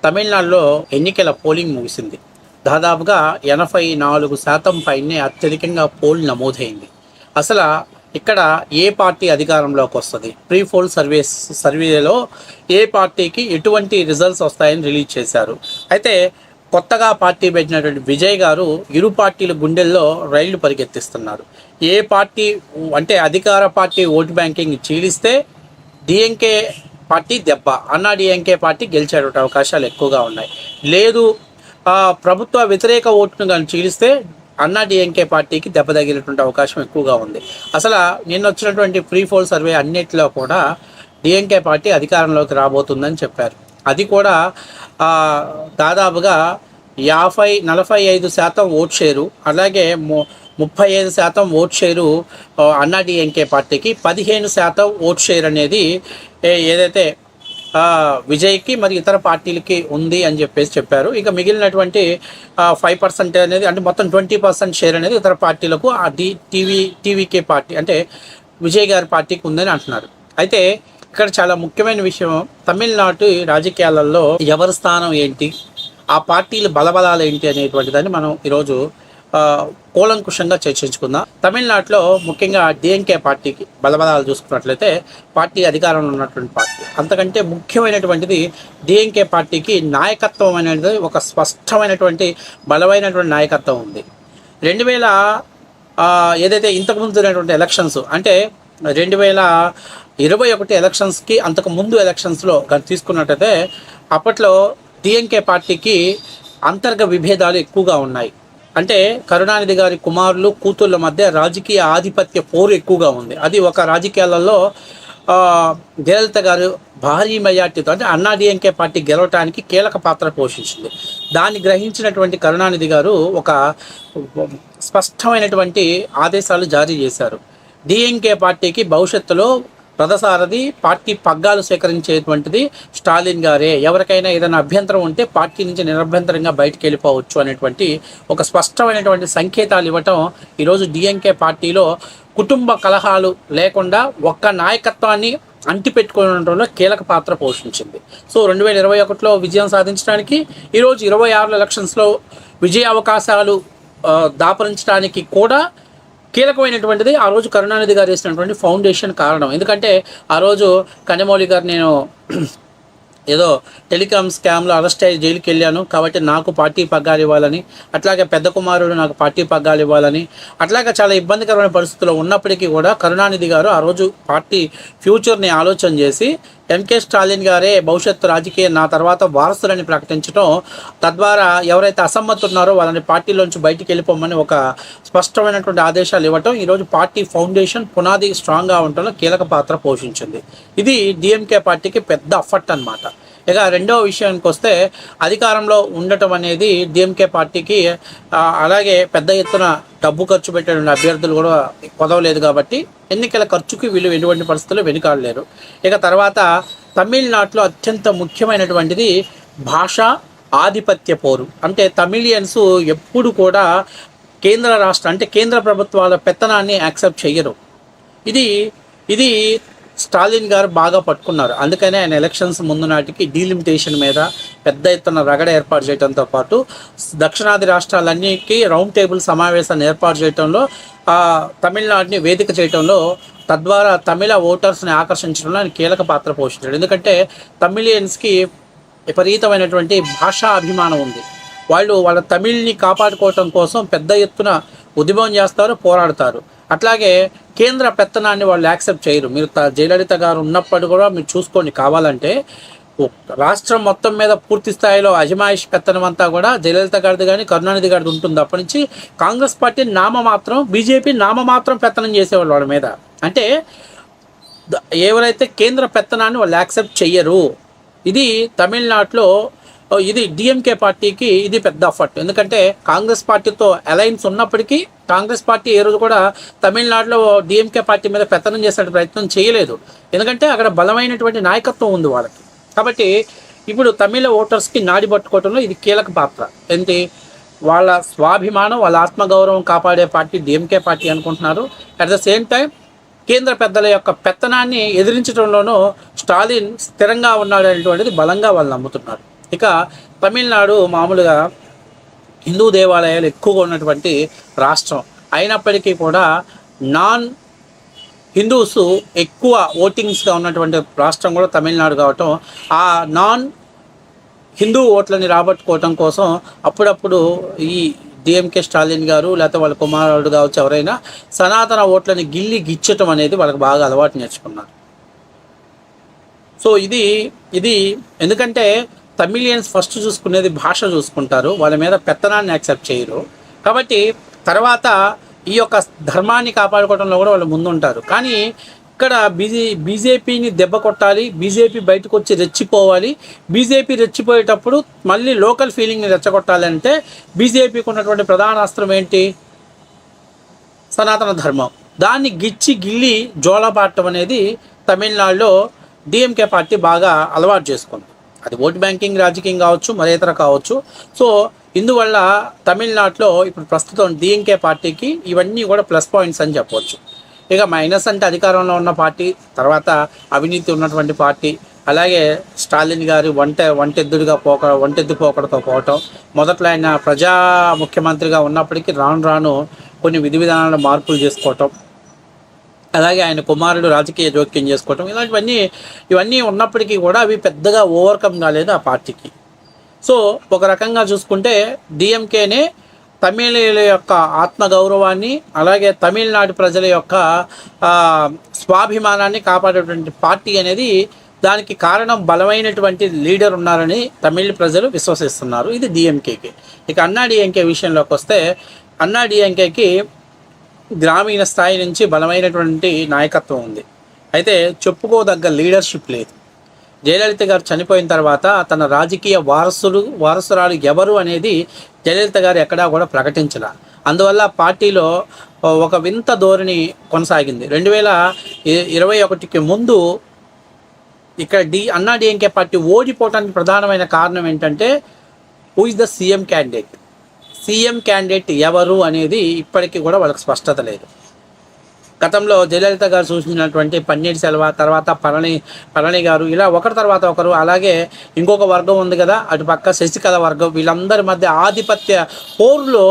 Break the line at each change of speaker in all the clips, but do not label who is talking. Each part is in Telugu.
తమిళనాడులో ఎన్నికల పోలింగ్ ముగిసింది. దాదాపుగా 84% పైనే అత్యధికంగా పోల్ నమోదైంది. అసలు ఇక్కడ ఏ పార్టీ అధికారంలోకి వస్తుంది, ప్రీ పోల్ సర్వేలో ఏ పార్టీకి ఎటువంటి రిజల్ట్స్ వస్తాయని రిలీజ్ చేశారు. అయితే కొత్తగా పార్టీ పెట్టినటువంటి విజయ్ గారు ఇరు పార్టీల గుండెల్లో రైళ్లు పరిగెత్తిస్తున్నారు. ఏ పార్టీ అంటే అధికార పార్టీ ఓటు బ్యాంకింగ్ చీలిస్తే డిఎంకే పార్టీ దెబ్బ, అన్నా డిఎంకే పార్టీ గెలిచే అవకాశాలు ఎక్కువగా ఉన్నాయి. లేదు ప్రభుత్వ వ్యతిరేక ఓటును కానీ చీలిస్తే అన్నా డిఎంకే పార్టీకి దెబ్బ తగిలేటువంటి అవకాశం ఎక్కువగా ఉంది. అసలు నిన్న వచ్చినటువంటి ప్రీ పోల్ సర్వే అన్నిటిలో కూడా డిఎంకే పార్టీ అధికారంలోకి రాబోతుందని చెప్పారు. అది కూడా దాదాపుగా 45% ఓట్ షేరు, అలాగే 35% ఓట్ షేరు అన్నా డిఎంకే పార్టీకి, 15% ఓట్ షేర్ అనేది ఏదైతే విజయ్కి మరి ఇతర పార్టీలకి ఉంది అని చెప్పారు. ఇక మిగిలినటువంటి 5% అనేది అంటే మొత్తం 20% షేర్ అనేది ఇతర పార్టీలకు టీవీకే పార్టీ అంటే విజయ్ గారి పార్టీకి ఉందని అంటున్నారు. అయితే ఇక్కడ చాలా ముఖ్యమైన విషయం, తమిళనాడు రాజకీయాలలో ఎవరి స్థానం ఏంటి, ఆ పార్టీల బలబలాలు ఏంటి అనేటువంటి దాన్ని మనం ఈరోజు కూలంకుషంగా చర్చించుకుందాం. తమిళనాడులో ముఖ్యంగా డిఎంకే పార్టీకి బలబలాలు చూసుకున్నట్లయితే పార్టీ అధికారంలో ఉన్నటువంటి పార్టీ, అంతకంటే ముఖ్యమైనటువంటిది డిఎంకే పార్టీకి నాయకత్వం అనేది ఒక స్పష్టమైనటువంటి బలమైనటువంటి నాయకత్వం ఉంది. 2000 ఏదైతే ఇంతకుముందు జరిగినటువంటి ఎలక్షన్స్ అంటే 2021 ఎలక్షన్స్కి అంతకు ముందు ఎలక్షన్స్లో తీసుకున్నట్టయితే అప్పట్లో డిఎంకే పార్టీకి అంతర్గత విభేదాలు ఎక్కువగా ఉన్నాయి. అంటే కరుణానిధి గారి కుమారులు కూతుళ్ళ మధ్య రాజకీయ ఆధిపత్య పోరు ఎక్కువగా ఉంది. అది ఒక రాజకీయాలలో జయలలిత గారు భారీ మెజార్టీతో అంటే అన్నా డిఎంకే పార్టీ గెలవటానికి కీలక పాత్ర పోషించింది. దాన్ని గ్రహించినటువంటి కరుణానిధి గారు ఒక స్పష్టమైనటువంటి ఆదేశాలు జారీ చేశారు. డిఎంకే పార్టీకి భవిష్యత్తులో రథసారథి పార్టీ పగ్గాలు స్వీకరించేటువంటిది స్టాలిన్ గారే, ఎవరికైనా ఏదైనా అభ్యంతరం ఉంటే పార్టీ నుంచి నిరభ్యంతరంగా బయటికి వెళ్ళిపోవచ్చు అనేటువంటి ఒక స్పష్టమైనటువంటి సంకేతాలు ఇవ్వటం ఈరోజు డిఎంకే పార్టీలో కుటుంబ కలహాలు లేకుండా ఒక్క నాయకత్వాన్ని అంటిపెట్టుకోవడంలో కీలక పాత్ర పోషించింది. సో 2021లో విజయం సాధించడానికి ఈరోజు 26 ఎలక్షన్స్లో విజయ అవకాశాలు దాపరించడానికి కూడా కీలకమైనటువంటిది ఆ రోజు కరుణానిధి గారు వేసినటువంటి ఫౌండేషన్ కారణం. ఎందుకంటే ఆ రోజు కన్యమౌళి గారు నేను ఏదో టెలికామ్ స్కామ్లో అరెస్ట్ అయ్యి జైలుకి వెళ్ళాను కాబట్టి నాకు పార్టీ పగ్గాలు ఇవ్వాలని, అట్లాగే పెద్ద కుమారుడు నాకు పార్టీ పగ్గాలు ఇవ్వాలని, అట్లాగే చాలా ఇబ్బందికరమైన పరిస్థితుల్లో ఉన్నప్పటికీ కూడా కరుణానిధి గారు ఆ రోజు పార్టీ ఫ్యూచర్ని ఆలోచన చేసి ఎంకే స్టాలిన్ గారే భవిష్యత్తు రాజకీయ నా తర్వాత వారసులని ప్రకటించడం, తద్వారా ఎవరైతే అసమ్మతి ఉన్నారో వాళ్ళని పార్టీలోంచి బయటికి వెళ్ళిపోమని ఒక స్పష్టమైనటువంటి ఆదేశాలు ఇవ్వటం ఈరోజు పార్టీ ఫౌండేషన్ పునాది స్ట్రాంగ్గా ఉండటంలో కీలక పాత్ర పోషించింది. ఇది డిఎంకే పార్టీకి పెద్ద ఎఫర్ట్ అన్నమాట. ఇక రెండవ విషయానికి వస్తే అధికారంలో ఉండటం అనేది డిఎంకే పార్టీకి అలాగే పెద్ద ఎత్తున డబ్బు ఖర్చు పెట్టే అభ్యర్థులు కూడా కుదవలేదు కాబట్టి ఎన్నికల ఖర్చుకి వీళ్ళు ఎటువంటి పరిస్థితుల్లో వెనుకాడలేరు. ఇక తర్వాత తమిళనాడులో అత్యంత ముఖ్యమైనటువంటిది భాషా ఆధిపత్య పోరు. అంటే తమిళియన్స్ ఎప్పుడు కూడా కేంద్ర ప్రభుత్వాల పెత్తనాన్ని యాక్సెప్ట్ చెయ్యరు. ఇది స్టాలిన్ గారు బాగా పట్టుకున్నారు. అందుకనే ఆయన ఎలక్షన్స్ ముందు నాటికి డీలిమిటేషన్ మీద పెద్ద ఎత్తున రగడ ఏర్పాటు చేయడంతో పాటు దక్షిణాది రాష్ట్రాలన్నిటికీ రౌండ్ టేబుల్ సమావేశాన్ని ఏర్పాటు చేయడంలో తమిళనాడుని వేదిక చేయడంలో తద్వారా తమిళ ఓటర్స్ని ఆకర్షించడంలో ఆయన కీలక పాత్ర పోషించాడు. ఎందుకంటే తమిళియన్స్కి విపరీతమైనటువంటి భాషా అభిమానం ఉంది. వాళ్ళ తమిళ్ని కాపాడుకోవటం కోసం పెద్ద ఎత్తున ఉద్యమం చేస్తారు, పోరాడతారు. అట్లాగే కేంద్ర పెత్తనాన్ని వాళ్ళు యాక్సెప్ట్ చేయరు. మీరు జయలలిత గారు ఉన్నప్పుడు కూడా మీరు చూసుకోండి, కావాలంటే రాష్ట్రం మొత్తం మీద పూర్తి స్థాయిలో అజమాయిష్ పెత్తనం అంతా కూడా జయలలిత గారిది కానీ కరుణానిధి గారిది ఉంటుంది. అప్పటి నుంచి కాంగ్రెస్ పార్టీ నామమాత్రం, బీజేపీ నామమాత్రం పెత్తనం చేసేవాళ్ళు వాళ్ళ మీద. అంటే ఎవరైతే కేంద్ర పెత్తనాన్ని వాళ్ళు యాక్సెప్ట్ చెయ్యరు. ఇది తమిళనాడులో ఇది డిఎంకే పార్టీకి ఇది పెద్ద ఎఫర్ట్. ఎందుకంటే కాంగ్రెస్ పార్టీతో అలయన్స్ ఉన్నప్పటికీ కాంగ్రెస్ పార్టీ ఏ రోజు కూడా తమిళనాడులో డిఎంకే పార్టీ మీద పెత్తనం చేసే ప్రయత్నం చేయలేదు. ఎందుకంటే అక్కడ బలమైనటువంటి నాయకత్వం ఉంది వాళ్ళకి. కాబట్టి ఇప్పుడు తమిళ ఓటర్స్కి నాడి పట్టుకోవడంలో ఇది కీలక పాత్ర. ఏంటి, వాళ్ళ స్వాభిమానం, వాళ్ళ ఆత్మగౌరవం కాపాడే పార్టీ డిఎంకే పార్టీ అనుకుంటున్నారు. అట్ ద సేమ్ టైం కేంద్ర పెద్దల యొక్క పెత్తనాన్ని ఎదిరించడంలోనూ స్టాలిన్ స్థిరంగా ఉన్నాడు అనేటువంటిది బలంగా వాళ్ళు నమ్ముతున్నారు. ఇక తమిళనాడు మామూలుగా హిందూ దేవాలయాలు ఎక్కువగా ఉన్నటువంటి రాష్ట్రం అయినప్పటికీ కూడా నాన్ హిందూస్ ఎక్కువ ఓటింగ్స్గా ఉన్నటువంటి రాష్ట్రం కూడా తమిళనాడు కావటం, ఆ నాన్ హిందూ ఓట్లని రాబట్టుకోవటం కోసం అప్పుడప్పుడు ఈ డిఎంకే స్టాలిన్ గారు లేకపోతే వాళ్ళ కుమారుడు కావచ్చు ఎవరైనా సనాతన ఓట్లని గిచ్చటం అనేది వాళ్ళకి బాగా అలవాటు నేర్చుకున్నారు. సో ఇది ఎందుకంటే తమిళియన్స్ ఫస్ట్ చూసుకునేది భాష చూసుకుంటారు, వాళ్ళ మీద పెత్తనాన్ని యాక్సెప్ట్ చేయరు. కాబట్టి తర్వాత ఈ యొక్క ధర్మాన్ని కాపాడుకోవడంలో కూడా వాళ్ళు ముందుంటారు. కానీ ఇక్కడ బీజేపీని దెబ్బ కొట్టాలి, బీజేపీ బయటకు వచ్చి రెచ్చిపోవాలి, బీజేపీ రెచ్చిపోయేటప్పుడు మళ్ళీ లోకల్ ఫీలింగ్ని రెచ్చగొట్టాలి అంటే బీజేపీకి ఉన్నటువంటి ప్రధాన అస్త్రం ఏంటి? సనాతన ధర్మం. దాన్ని గిల్లి జోలపాడటం అనేది తమిళనాడులో డిఎంకే పార్టీ బాగా అలవాటు చేసుకుంది. అది ఓట్ బ్యాంకింగ్ రాజకీయం కావచ్చు, మరేతర కావచ్చు. సో ఇందువల్ల తమిళనాడులో ఇప్పుడు ప్రస్తుతం డిఎంకే పార్టీకి ఇవన్నీ కూడా ప్లస్ పాయింట్స్ అని చెప్పవచ్చు. ఇక మైనస్ అంటే అధికారంలో ఉన్న పార్టీ, తర్వాత అవినీతి ఉన్నటువంటి పార్టీ, అలాగే స్టాలిన్ గారి ఒంటెద్దు పోకడతో పోవటం. మొదట్లో ఆయన ప్రజా ముఖ్యమంత్రిగా ఉన్నప్పటికీ రాను కొన్ని విధి విధానాల మార్పులు చేసుకోవటం, అలాగే ఆయన కుమారుడు రాజకీయ జోక్యం చేసుకోవటం, ఇవన్నీ ఉన్నప్పటికీ కూడా అవి పెద్దగా ఓవర్కమ్ కాలేదు ఆ పార్టీకి. సో ఒక రకంగా చూసుకుంటే డిఎంకేనే తమిళీయుల యొక్క ఆత్మగౌరవాన్ని, అలాగే తమిళనాడు ప్రజల యొక్క స్వాభిమానాన్ని కాపాడేటువంటి పార్టీ అనేది, దానికి కారణం బలమైనటువంటి లీడర్ ఉన్నారని తమిళ ప్రజలు విశ్వసిస్తున్నారు. ఇది డిఎంకేకి. ఇక అన్నా డిఎంకే విషయంలోకి వస్తే, అన్నా డిఎంకేకి గ్రామీణ స్థాయి నుంచి బలమైనటువంటి నాయకత్వం ఉంది, అయితే చెప్పుకోదగ్గ లీడర్షిప్ లేదు. జయలలిత గారు చనిపోయిన తర్వాత తన రాజకీయ వారసురాలు ఎవరు అనేది జయలలిత గారు ఎక్కడా కూడా ప్రకటించలా. అందువల్ల పార్టీలో ఒక వింత ధోరణి కొనసాగింది. 2021కి ముందు ఇక్కడ అన్నా డిఎంకే పార్టీ ఓడిపోవడానికి ప్రధానమైన కారణం ఏంటంటే, who is the CM candidate ఎవరు అనేది ఇప్పటికీ కూడా వాళ్ళకి స్పష్టత లేదు. గతంలో జయలలిత గారు సూచించినటువంటి పన్నీర్ సెల్వ, తర్వాత పళని గారు, ఇలా ఒకరి తర్వాత ఒకరు, అలాగే ఇంకొక వర్గం ఉంది కదా అటు పక్క శశికళ వర్గం, వీళ్ళందరి మధ్య ఆధిపత్య పోరులో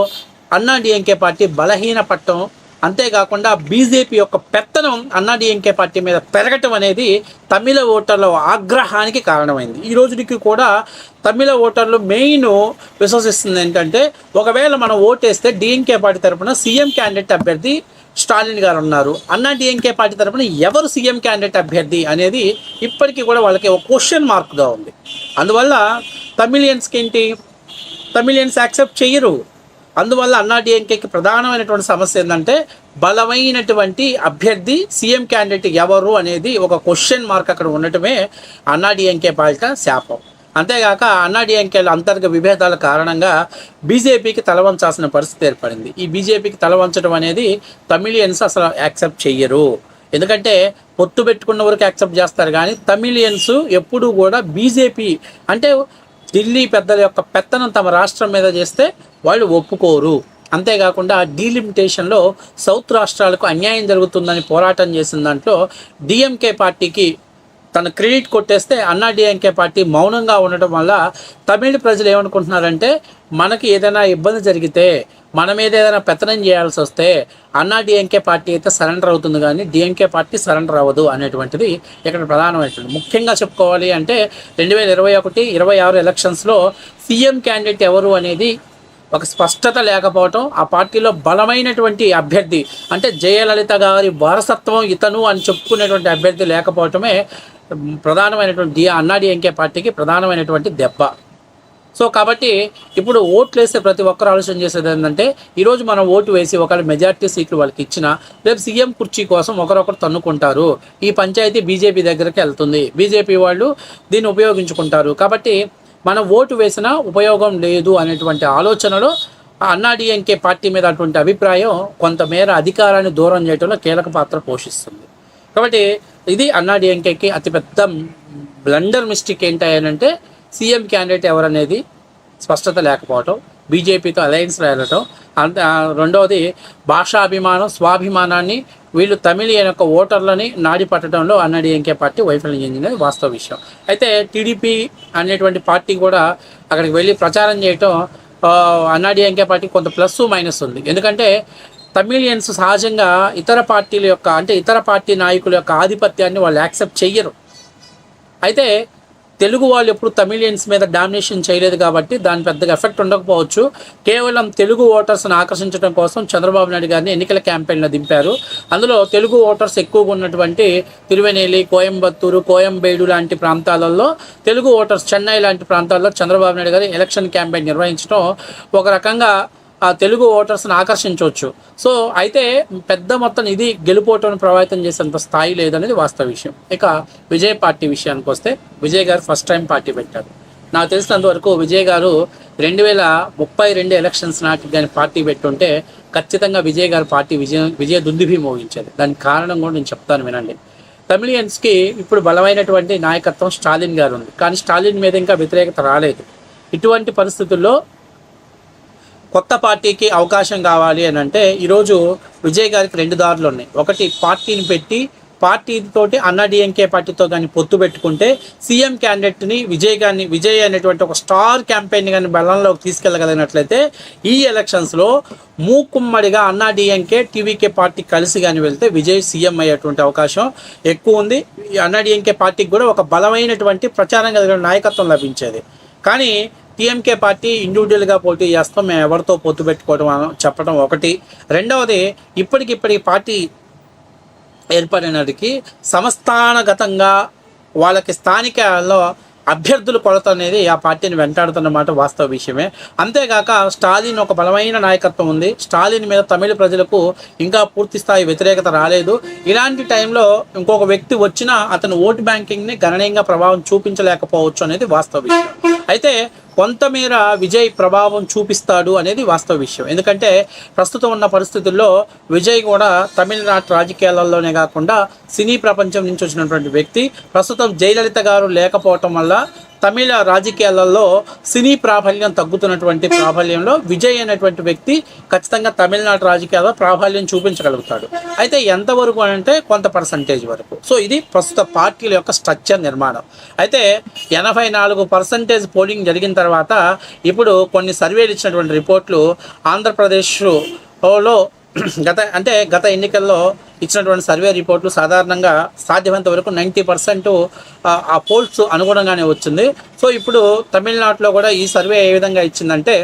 అన్నా డిఎంకే పార్టీ బలహీనపడటం, అంతేకాకుండా బీజేపీ యొక్క పెత్తనం అన్నా డిఎంకే పార్టీ మీద పెరగటం అనేది తమిళ ఓటర్ల ఆగ్రహానికి కారణమైంది. ఈ రోజుకి కూడా తమిళ ఓటర్లు మెయిన్ విశ్వసిస్తుంది ఏంటంటే, ఒకవేళ మనం ఓటేస్తే డిఎంకే పార్టీ తరఫున సీఎం క్యాండిడేట్ అభ్యర్థి స్టాలిన్ గారు ఉన్నారు, అన్నా డిఎంకే పార్టీ తరఫున ఎవరు సీఎం క్యాండిడేట్ అభ్యర్థి అనేది ఇప్పటికీ కూడా వాళ్ళకి ఒక క్వశ్చన్ మార్క్గా ఉంది. అందువల్ల తమిళియన్స్ యాక్సెప్ట్ చేయరు. అందువల్ల అన్నా డిఎంకేకి ప్రధానమైనటువంటి సమస్య ఏంటంటే, బలమైనటువంటి అభ్యర్థి సీఎం క్యాండిడేట్ ఎవరు అనేది ఒక క్వశ్చన్ మార్క్ అక్కడ ఉండటమే అన్నా డిఎంకే పార్టీ శాపం. అంతేగాక అన్నా డిఎంకేల అంతర్గత విభేదాల కారణంగా బీజేపీకి తలవంచాల్సిన పరిస్థితి ఏర్పడింది. ఈ బీజేపీకి తలవంచడం అనేది తమిళియన్స్ అసలు యాక్సెప్ట్ చెయ్యరు. ఎందుకంటే పొత్తు పెట్టుకున్న వరకు యాక్సెప్ట్ చేస్తారు, కానీ తమిళియన్స్ ఎప్పుడూ కూడా బీజేపీ అంటే ఢిల్లీ పెద్దల యొక్క పెత్తనం తమ రాష్ట్రం మీద చేస్తే వాళ్ళు ఒప్పుకోరు. అంతేకాకుండా డీలిమిటేషన్లో సౌత్ రాష్ట్రాలకు అన్యాయం జరుగుతుందని పోరాటం చేసిన దాంట్లో డిఎంకే పార్టీకి తన క్రెడిట్ కొట్టేస్తే, అన్నా డిఎంకే పార్టీ మౌనంగా ఉండటం వల్ల తమిళ ప్రజలు ఏమనుకుంటున్నారంటే, మనకి ఏదైనా ఇబ్బంది జరిగితే, మన మీద ఏదైనా పెత్తనం చేయాల్సి వస్తే అన్నా డిఎంకే పార్టీ అయితే సరెండర్ అవుతుంది, కానీ డిఎంకే పార్టీ సరెండర్ అవ్వదు అనేటువంటిది ఇక్కడ ప్రధానమైనటువంటి. ముఖ్యంగా చెప్పుకోవాలి అంటే 2021-26 ఎలక్షన్స్లో సీఎం క్యాండిడేట్ ఎవరు అనేది ఒక స్పష్టత లేకపోవటం, ఆ పార్టీలో బలమైనటువంటి అభ్యర్థి అంటే జయలలిత గారి వారసత్వం ఇతను అని చెప్పుకునేటువంటి అభ్యర్థి లేకపోవటమే ప్రధానమైనటువంటి అన్నా డిఎంకే పార్టీకి ప్రధానమైనటువంటి దెబ్బ. సో కాబట్టి ఇప్పుడు ఓట్లు వేస్తే ప్రతి ఒక్కరు ఆలోచన చేసేది ఏంటంటే, ఈరోజు మనం ఓటు వేసి ఒకవేళ మెజార్టీ సీట్లు వాళ్ళకి ఇచ్చినా రేపు సీఎం కుర్చీ కోసం ఒకరొకరు తన్నుకుంటారు. ఈ పంచాయతీ బీజేపీ దగ్గరికి వెళ్తుంది, బీజేపీ వాళ్ళు దీన్ని ఉపయోగించుకుంటారు. కాబట్టి మనం ఓటు వేసినా ఉపయోగం లేదు అనేటువంటి ఆలోచనలో అన్నా డిఎంకే పార్టీ మీద అటువంటి అభిప్రాయం కొంతమేర అధికారాన్ని దూరం చేయడంలో కీలక పాత్ర పోషిస్తుంది. కాబట్టి ఇది అన్నా డిఎంకేకి అతిపెద్ద బ్లండర్ మిస్టేక్ ఏంటంటే, సీఎం క్యాండిడేట్ ఎవరనేది స్పష్టత లేకపోవటం, బీజేపీతో అలయన్స్లో వెళ్ళటం, అంత రెండవది భాషాభిమానం, స్వాభిమానాన్ని వీళ్ళు తమిళియన్ యొక్క ఓటర్లని నాడి పట్టడంలో అన్నాడీఎంకే పార్టీ వైఫల్యం చెందినది వాస్తవ విషయం. అయితే టీడీపీ అనేటువంటి పార్టీ కూడా అక్కడికి వెళ్ళి ప్రచారం చేయటం అన్నాడీఎంకే పార్టీకి కొంత ప్లస్ మైనస్ ఉంది. ఎందుకంటే తమిళియన్స్ సహజంగా ఇతర పార్టీల యొక్క అంటే ఇతర పార్టీ నాయకుల యొక్క ఆధిపత్యాన్ని వాళ్ళు యాక్సెప్ట్ చెయ్యరు. అయితే తెలుగు వాళ్ళు ఎప్పుడు తమిళియన్స్ మీద డామినేషన్ చేయలేదు కాబట్టి దాని పెద్దగా ఎఫెక్ట్ ఉండకపోవచ్చు. కేవలం తెలుగు ఓటర్స్ని ఆకర్షించడం కోసం చంద్రబాబు నాయుడు గారిని ఎన్నికల క్యాంపెయిన్లో దింపారు. అందులో తెలుగు ఓటర్స్ ఎక్కువగా ఉన్నటువంటి తిరువెనేలి, కోయంబత్తూరు, కోయంబేడు లాంటి ప్రాంతాలలో తెలుగు ఓటర్స్, చెన్నై లాంటి ప్రాంతాల్లో చంద్రబాబు నాయుడు గారు ఎలక్షన్ క్యాంపెయిన్ నిర్వహించడం ఒక రకంగా ఆ తెలుగు ఓటర్స్ని ఆకర్షించవచ్చు. సో అయితే పెద్ద మొత్తం ఇది గెలుపోవటాన్ని ప్రభావితం చేసేంత స్థాయి లేదనేది వాస్తవ విషయం. ఇక విజయ్ పార్టీ విషయానికి వస్తే విజయ్ గారు ఫస్ట్ టైం పార్టీ పెట్టారు. నాకు తెలిసినంత వరకు విజయ్ గారు 2032 ఎలక్షన్స్ నాటికి కానీ పార్టీ పెట్టుంటే ఖచ్చితంగా విజయ్ గారు పార్టీ విజయ దుందుభి మోగించేది. దానికి కారణం కూడా నేను చెప్తాను వినండి. తమిళియన్స్కి ఇప్పుడు బలమైనటువంటి నాయకత్వం స్టాలిన్ గారు ఉంది, కానీ స్టాలిన్ మీద ఇంకా వ్యతిరేకత రాలేదు. ఇటువంటి పరిస్థితుల్లో కొత్త పార్టీకి అవకాశం కావాలి అని అంటే ఈరోజు విజయ్ గారికి 2 దారులు ఉన్నాయి. ఒకటి, పార్టీని పెట్టి పార్టీతోటి అన్నాడీఎంకే పార్టీతో కానీ పొత్తు పెట్టుకుంటే సీఎం క్యాండిడేట్ని విజయ్ అనేటువంటి ఒక స్టార్ క్యాంపెయిన్ కానీ బలంలోకి తీసుకెళ్ళగలిగినట్లయితే ఈ ఎలక్షన్స్లో మూకుమ్మడిగా అన్నాడీఎంకే, టీవీకే పార్టీ కలిసి కానీ వెళ్తే విజయ్ సీఎం అయ్యేటువంటి అవకాశం ఎక్కువ ఉంది. అన్నాడీఎంకే పార్టీకి కూడా ఒక బలమైనటువంటి ప్రచారం కలిగిన నాయకత్వం లభించేది. కానీ టీఎంకే పార్టీ ఇండివిజువల్గా పోటీ చేస్తాం, మేము ఎవరితో పొత్తు పెట్టుకోవడం చెప్పడం ఒకటి. రెండవది, ఇప్పటికిప్పటికి పార్టీ ఏర్పడినటికి సంస్థానగతంగా వాళ్ళకి స్థానికలో అభ్యర్థుల కొరత అనేది ఆ పార్టీని వెంటాడుతున్నమాట వాస్తవ విషయమే. అంతేగాక స్టాలిన్ ఒక బలమైన నాయకత్వం ఉంది. స్టాలిన్ మీద తమిళ ప్రజలకు ఇంకా పూర్తి స్థాయి వ్యతిరేకత రాలేదు. ఇలాంటి టైంలో ఇంకొక వ్యక్తి వచ్చినా అతను ఓటు బ్యాంకింగ్ని గణనీయంగా ప్రభావం చూపించలేకపోవచ్చు అనేది వాస్తవ విషయం. అయితే కొంతమేర విజయ్ ప్రభావం చూపిస్తాడు అనేది వాస్తవ విషయం. ఎందుకంటే ప్రస్తుతం ఉన్న పరిస్థితుల్లో విజయ్ కూడా తమిళనాడు రాజకీయాలలోనే కాకుండా సినీ ప్రపంచం నుంచి వచ్చినటువంటి వ్యక్తి. ప్రస్తుతం జయలలిత గారు లేకపోవటం వల్ల తమిళ రాజకీయాలలో సినీ ప్రాబల్యం తగ్గుతున్నటువంటి ప్రాబల్యంలో విజయ్ అనేటువంటి వ్యక్తి ఖచ్చితంగా తమిళనాడు రాజకీయాల్లో ప్రాబల్యం చూపించగలుగుతాడు. అయితే ఎంతవరకు అంటే కొంత పర్సంటేజ్ వరకు. సో ఇది ప్రస్తుత పార్టీల యొక్క స్ట్రక్చర్ నిర్మాణం. అయితే 84% పోలింగ్ జరిగిన తర్వాత ఇప్పుడు కొన్ని సర్వేలు ఇచ్చినటువంటి రిపోర్ట్లు ఆంధ్రప్రదేశ్లో గత ఎన్నికల్లో ఇచ్చినటువంటి సర్వే రిపోర్ట్లు సాధారణంగా సాధ్యమైనంత వరకు 90% ఆ పోల్స్ అనుగుణంగానే వచ్చింది. సో ఇప్పుడు తమిళనాడులో కూడా ఈ సర్వే ఏ విధంగా ఇచ్చిందంటే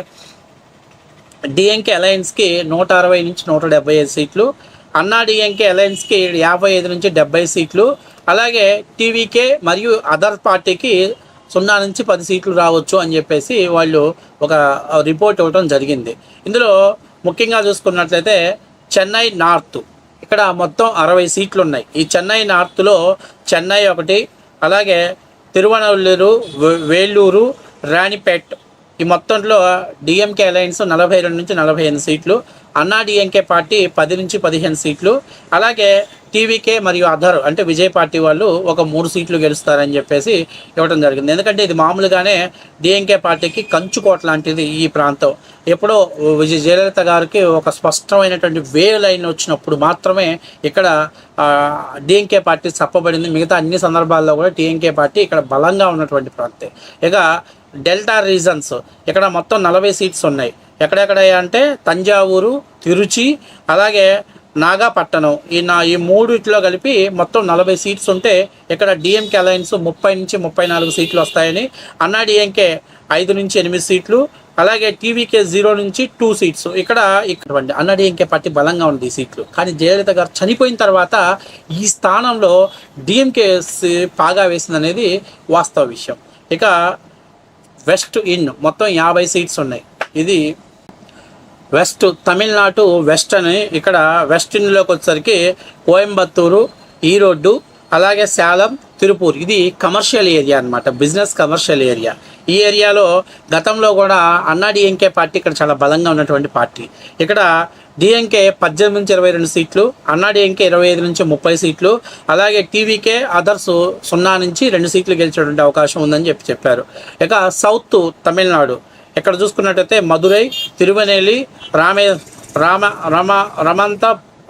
డిఎంకే అలయన్స్కి 160 నుంచి 175 సీట్లు, అన్నాడీఎంకే అలయన్స్కి 55 నుంచి 70 సీట్లు, అలాగే టీవీకే మరియు అదర్ పార్టీకి 0 నుంచి 10 సీట్లు రావచ్చు అని చెప్పేసి వాళ్ళు ఒక రిపోర్ట్ ఇవ్వడం జరిగింది. ఇందులో ముఖ్యంగా చూసుకున్నట్లయితే చెన్నై నార్త్ ఇక్కడ మొత్తం 60 సీట్లు ఉన్నాయి. ఈ చెన్నై నార్త్లో చెన్నై ఒకటి, అలాగే తిరువనల్లూరు, వేలూరు, రాణిపేట్ ఈ మొత్తంలో డిఎంకే అలయన్స్ 42 నుంచి 45 సీట్లు, అన్నాడీఎంకే పార్టీ 10 నుంచి 15 సీట్లు, అలాగే టీవీకే మరియు అదర్ అంటే విజయ్ పార్టీ వాళ్ళు ఒక 3 సీట్లు గెలుస్తారని చెప్పేసి ఇవ్వడం జరిగింది. ఎందుకంటే ఇది మామూలుగానే డిఎంకే పార్టీకి కంచుకోట లాంటిది ఈ ప్రాంతం. ఎప్పుడో జయలలిత గారికి ఒక స్పష్టమైనటువంటి వేవ్ లైన్ వచ్చినప్పుడు మాత్రమే ఇక్కడ డిఎంకే పార్టీ తప్పబడింది. మిగతా అన్ని సందర్భాల్లో కూడా డిఎంకే పార్టీ ఇక్కడ బలంగా ఉన్నటువంటి ప్రాంతం. ఇక డెల్టా రీజన్స్ ఇక్కడ మొత్తం 40 సీట్స్ ఉన్నాయి. ఎక్కడెక్కడ అంటే తంజావూరు, తిరుచి, అలాగే నాగపట్టణం ఈ మూడిట్లో కలిపి మొత్తం 40 సీట్స్ ఉంటే ఇక్కడ డిఎంకే అలయన్స్ 30 నుంచి 34 సీట్లు వస్తాయని, అన్నాడీఎంకే 5 నుంచి 8 సీట్లు, అలాగే టీవీకే 0 నుంచి 2 సీట్స్. ఇక్కడ అన్నాడీఎంకే పార్టీ బలంగా ఉంది ఈ సీట్లు. కానీ జయలలిత గారు చనిపోయిన తర్వాత ఈ స్థానంలో డిఎంకే పాగా వేసింది అనేది వాస్తవ విషయం. ఇక వెస్ట్ ఇన్ మొత్తం 50 సీట్స్ ఉన్నాయి. ఇది వెస్ట్ తమిళనాడు వెస్ట్ అని. ఇక్కడ వెస్ట్ ఇండ్లోకి వచ్చేసరికి కోయంబత్తూరు, ఈరోడ్డు, అలాగే సేలం, తిరుపూర్ ఇది కమర్షియల్ ఏరియా అనమాట, బిజినెస్ కమర్షియల్ ఏరియా. ఈ ఏరియాలో గతంలో కూడా అన్నాడీఎంకే పార్టీ ఇక్కడ చాలా బలంగా ఉన్నటువంటి పార్టీ. ఇక్కడ డిఎంకే 18 నుంచి 22 సీట్లు, అన్నాడీఎంకే 25 నుంచి 30 సీట్లు, అలాగే టీవీకే అదర్స్ 0 నుంచి 2 సీట్లు గెలిచేటువంటి అవకాశం ఉందని చెప్పారు. ఇక సౌత్ తమిళనాడు ఇక్కడ చూసుకున్నట్టయితే మదురై, తిరువనేలి,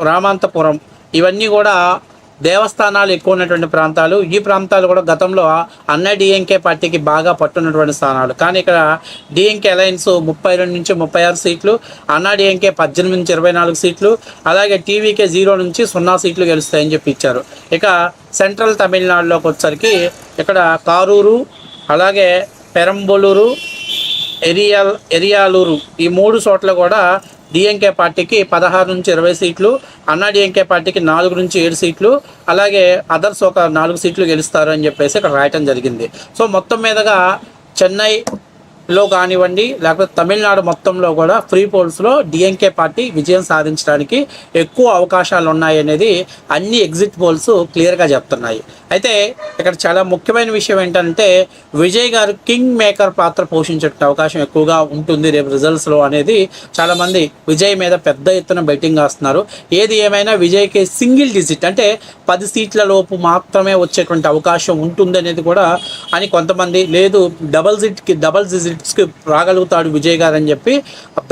రామంతపురం ఇవన్నీ కూడా దేవస్థానాలు ఎక్కువ ఉన్నటువంటి ప్రాంతాలు. ఈ ప్రాంతాలు కూడా గతంలో అన్నా డిఎంకే పార్టీకి బాగా పట్టున్నటువంటి స్థానాలు. కానీ ఇక్కడ డిఎంకే అలయన్స్ 32 నుంచి 36 సీట్లు, అన్నా డిఎంకే 18 నుంచి 24 సీట్లు, అలాగే టీవీకే 0 నుంచి 0 సీట్లు గెలుస్తాయని చెప్పి ఇచ్చారు. ఇక సెంట్రల్ తమిళనాడులోకి వచ్చరికి ఇక్కడ కారూరు, అలాగే పెరంబలూరు, ఎరియాలూరు ఈ 3 చోట్ల కూడా డిఎంకే పార్టీకి 16 నుంచి 20 సీట్లు, అన్నా డిఎంకే పార్టీకి 4 నుంచి 7 సీట్లు, అలాగే అదర్స్ ఒక 4 సీట్లు గెలుస్తారు అని చెప్పేసి ఇక్కడ రాయటం జరిగింది. సో మొత్తం మీదుగా చెన్నైలో కానివ్వండి, లేకపోతే తమిళనాడు మొత్తంలో కూడా ఫ్రీ పోల్స్లో డిఎంకే పార్టీ విజయం సాధించడానికి ఎక్కువ అవకాశాలు ఉన్నాయి అనేది అన్ని ఎగ్జిట్ పోల్స్ క్లియర్గా చెప్తున్నాయి. అయితే ఇక్కడ చాలా ముఖ్యమైన విషయం ఏంటంటే విజయ్ గారు కింగ్ మేకర్ పాత్ర పోషించే అవకాశం ఎక్కువగా ఉంటుంది రేపు రిజల్ట్స్లో అనేది చాలామంది విజయ్ మీద పెద్ద ఎత్తున బెట్టింగ్ వేస్తున్నారు. ఏది ఏమైనా విజయ్కి సింగిల్ డిజిట్ అంటే 10 సీట్ల లోపు మాత్రమే వచ్చేటువంటి అవకాశం ఉంటుంది అనేది కూడా అని కొంతమంది, లేదు డబల్ డిజిట్స్కి రాగలుగుతాడు విజయ్ గారు అని చెప్పి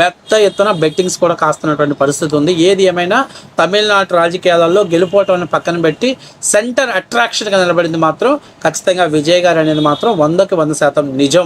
పెద్ద ఎత్తున బెట్టింగ్స్ కూడా కాస్తున్నటువంటి పరిస్థితి ఉంది. ఏది ఏమైనా తమిళనాడు రాజకీయాలలో గెలుపోవటాన్ని పక్కన పెట్టి సెంటర్ అట్రాక్షన్గా నిలబడింది మాత్రం ఖచ్చితంగా విజయ్ గారు అనేది మాత్రం 100% నిజం.